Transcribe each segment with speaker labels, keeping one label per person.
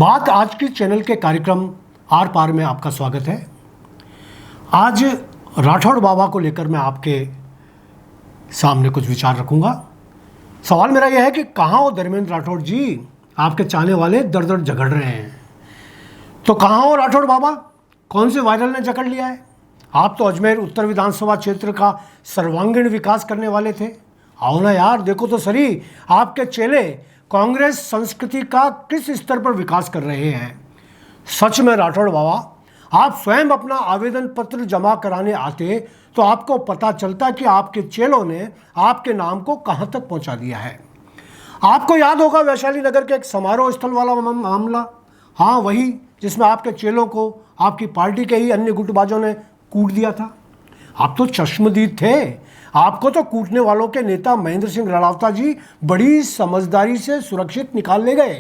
Speaker 1: बात आज की चैनल के कार्यक्रम आर पार में आपका स्वागत है। आज राठौड़ बाबा को लेकर मैं आपके सामने कुछ विचार रखूंगा। सवाल मेरा यह है कि कहाँ हो धर्मेंद्र राठौड़ जी, आपके चाहने वाले दर दर झगड़ रहे हैं। तो कहाँ हो राठौड़ बाबा, कौन से वायरल ने जकड़ लिया है? आप तो अजमेर उत्तर विधानसभा क्षेत्र का सर्वांगीण विकास करने वाले थे। आओ ना यार, देखो तो सही आपके चेले कांग्रेस संस्कृति का किस स्तर पर विकास कर रहे हैं। सच में राठौड़ बाबा, आप स्वयं अपना आवेदन पत्र जमा कराने आते तो आपको पता चलता कि आपके चेलों ने आपके नाम को कहां तक पहुंचा दिया है। आपको याद होगा वैशाली नगर के एक समारोह स्थल वाला मामला, हाँ वही जिसमें आपके चेलों को आपकी पार्टी के ही अन्य गुटबाजों ने कूट दिया था। आप तो चश्मदीद थे। आपको तो कूटने वालों के नेता महेंद्र सिंह रणौता जी बड़ी समझदारी से सुरक्षित निकाल ले गए।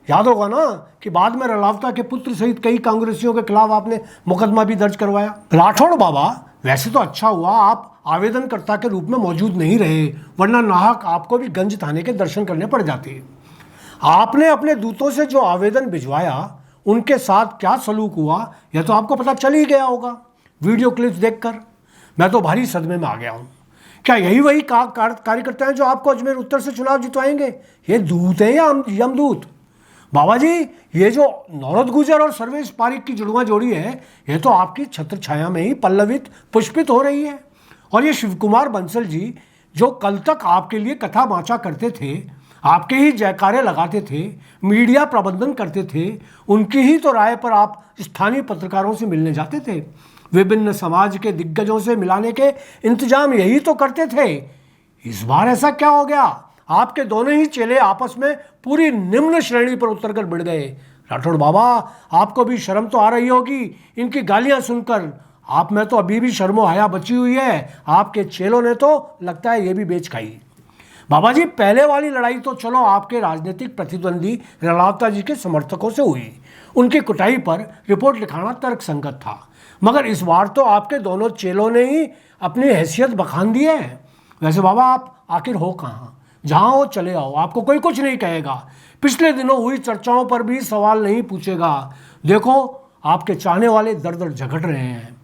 Speaker 1: याद होगा ना कि बाद में रणौता के पुत्र सहित कई कांग्रेसियों के खिलाफ आपने मुकदमा भी दर्ज करवाया। राठौड़ बाबा, वैसे तो अच्छा हुआ आप आवेदनकर्ता के रूप में मौजूद नहीं रहे, वरना नाहक आपको भी गंज थाने के दर्शन करने पड़ जाते। आपने अपने दूतों से जो आवेदन भिजवाया उनके साथ क्या सलूक हुआ यह तो आपको पता चल ही गया होगा वीडियो क्लिप्स देखकर। मैं तो भारी सदमे में आ गया हूँ। क्या यही वही कार्यकर्ता हैं जो आपको अजमेर उत्तर से चुनाव जितवाएंगे? ये दूत हैं या यमदूत? बाबा जी, ये जो नौरत गुजर और सर्वेश पारिक की जुड़वा जोड़ी है, ये तो आपकी छत्र छाया में ही पल्लवित पुष्पित हो रही है। और ये शिव कुमार बंसल जी जो कल तक आपके लिए कथा बाँचा करते थे, आपके ही जयकारे लगाते थे, मीडिया प्रबंधन करते थे, उनकी ही तो राय पर आप स्थानीय पत्रकारों से मिलने जाते थे, विभिन्न समाज के दिग्गजों से मिलाने के इंतजाम यही तो करते थे। इस बार ऐसा क्या हो गया? आपके दोनों ही चेले आपस में पूरी निम्न श्रेणी पर उतरकर भिड़ गए। राठौड़ बाबा, आपको भी शर्म तो आ रही होगी इनकी गालियां सुनकर। आप में तो अभी भी शर्मो हया बची हुई है। आपके चेलों ने तो लगता है ये भी बेच खाई। बाबा जी, पहले वाली लड़ाई तो चलो आपके राजनीतिक प्रतिद्वंदी रणौता जी के समर्थकों से हुई, उनकी कुटाई पर रिपोर्ट लिखाना तर्कसंगत था। मगर इस बार तो आपके दोनों चेलों ने ही अपनी हैसियत बखान दी है। वैसे बाबा, आप आखिर हो कहाँ? जहाँ हो चले आओ, आपको कोई कुछ नहीं कहेगा। पिछले दिनों हुई चर्चाओं पर भी सवाल नहीं पूछेगा। देखो, आपके चाहने वाले दर दर झगड़ रहे हैं।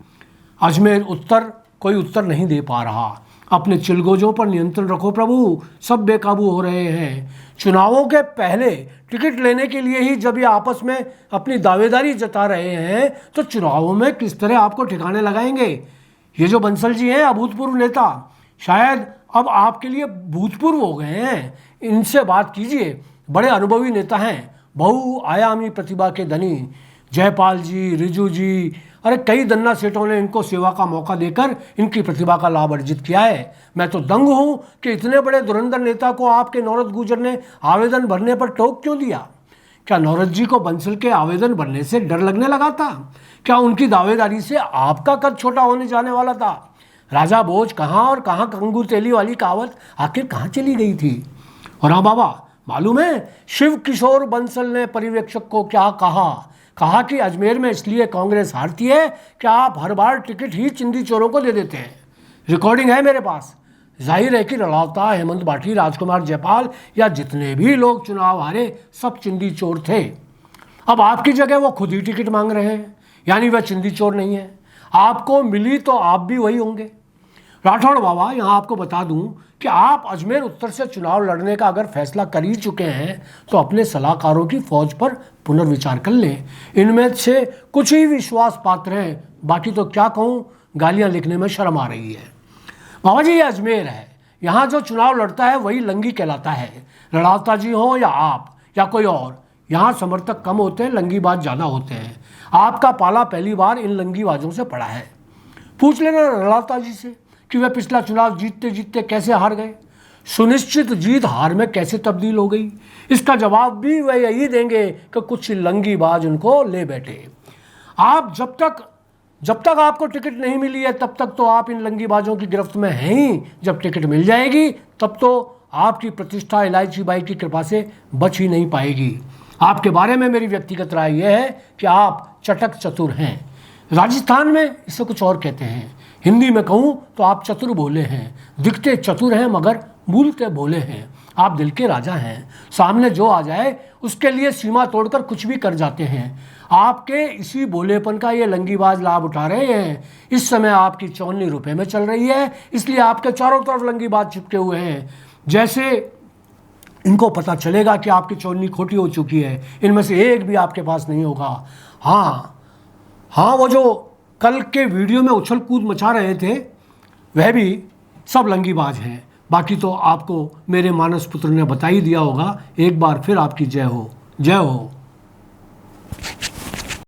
Speaker 1: अजमेर उत्तर कोई उत्तर नहीं दे पा रहा। अपने चिलगोजों पर नियंत्रण रखो प्रभु, सब बेकाबू हो रहे हैं। चुनावों के पहले टिकट लेने के लिए ही जब ये आपस में अपनी दावेदारी जता रहे हैं तो चुनावों में किस तरह आपको ठिकाने लगाएंगे? ये जो बंसल जी हैं अभूतपूर्व नेता, शायद अब आपके लिए भूतपूर्व हो गए हैं। इनसे बात कीजिए, बड़े अनुभवी नेता हैं, बहुआयामी प्रतिभा के धनी। जयपाल जी, रिजू जी, अरे कई दन्ना सेठों ने इनको सेवा का मौका देकर इनकी प्रतिभा का लाभ अर्जित किया है। मैं तो दंग हूं कि इतने बड़े धुरंधर नेता को आपके नौरत गुजर ने आवेदन भरने पर टोक क्यों दिया? क्या नौरत जी को बंसल के आवेदन भरने से डर लगने लगा था? क्या उनकी दावेदारी से आपका कद छोटा होने जाने वाला था? राजा भोज कहाँ और कहाँ कंगू तेली वाली कहावत आखिर कहाँ चली गई थी? और हाँ बाबा, मालूम है शिव किशोर बंसल ने पर्यवेक्षक को क्या कहा कि अजमेर में इसलिए कांग्रेस हारती है कि आप हर बार टिकट ही चिंदी चोरों को दे देते हैं। रिकॉर्डिंग है मेरे पास। जाहिर है कि रणौता, हेमंत बाटी, राजकुमार जयपाल या जितने भी लोग चुनाव हारे सब चिंदी चोर थे। अब आपकी जगह वो खुद ही टिकट मांग रहे हैं, यानी वह चिंदी चोर नहीं है। आपको मिली तो आप भी वही होंगे। राठौड़ बाबा, यहाँ आपको बता दूं कि आप अजमेर उत्तर से चुनाव लड़ने का अगर फैसला कर ही चुके हैं तो अपने सलाहकारों की फौज पर पुनर्विचार कर लें। इनमें से कुछ ही विश्वास पात्र हैं, बाकी तो क्या कहूँ, गालियाँ लिखने में शर्म आ रही है। बाबा जी, ये अजमेर है, यहाँ जो चुनाव लड़ता है वही लंगी कहलाता है। रणौता जी हो या आप या कोई और, यहाँ समर्थक कम होते हैं, लंगीबाज ज़्यादा होते हैं। आपका पाला पहली बार इन लंगीबाजों से पड़ा है। पूछ लेना रणौता जी से कि वे पिछला चुनाव जीतते जीतते कैसे हार गए, सुनिश्चित जीत हार में कैसे तब्दील हो गई। इसका जवाब भी वह यही देंगे कि कुछ लंगीबाज उनको ले बैठे। आप जब तक आपको टिकट नहीं मिली है तब तक तो आप इन लंगीबाजों की गिरफ्त में हैं ही। जब टिकट मिल जाएगी तब तो आपकी प्रतिष्ठा इलायची बाई की कृपा से बच ही नहीं पाएगी। आपके बारे में मेरी व्यक्तिगत राय यह है कि आप चटक चतुर हैं। राजस्थान में इसे कुछ और कहते हैं। हिंदी में कहूँ तो आप चतुर भोले हैं। दिखते चतुर हैं मगर भूलते भोले हैं। आप दिल के राजा हैं, सामने जो आ जाए उसके लिए सीमा तोड़कर कुछ भी कर जाते हैं। आपके इसी भोलेपन का ये लंगीबाज लाभ उठा रहे हैं। इस समय आपकी 54 रुपये में चल रही है, इसलिए आपके चारों तरफ लंगीबाज चिपके हुए हैं। जैसे इनको पता चलेगा कि आपकी चोन्नी खोटी हो चुकी है, इनमें से एक भी आपके पास नहीं होगा। हाँ, वो जो कल के वीडियो में उछल कूद मचा रहे थे वह भी सब लंगीबाज हैं। बाकी तो आपको मेरे मानस पुत्र ने बता ही दिया होगा। एक बार फिर आपकी जय हो, जय हो।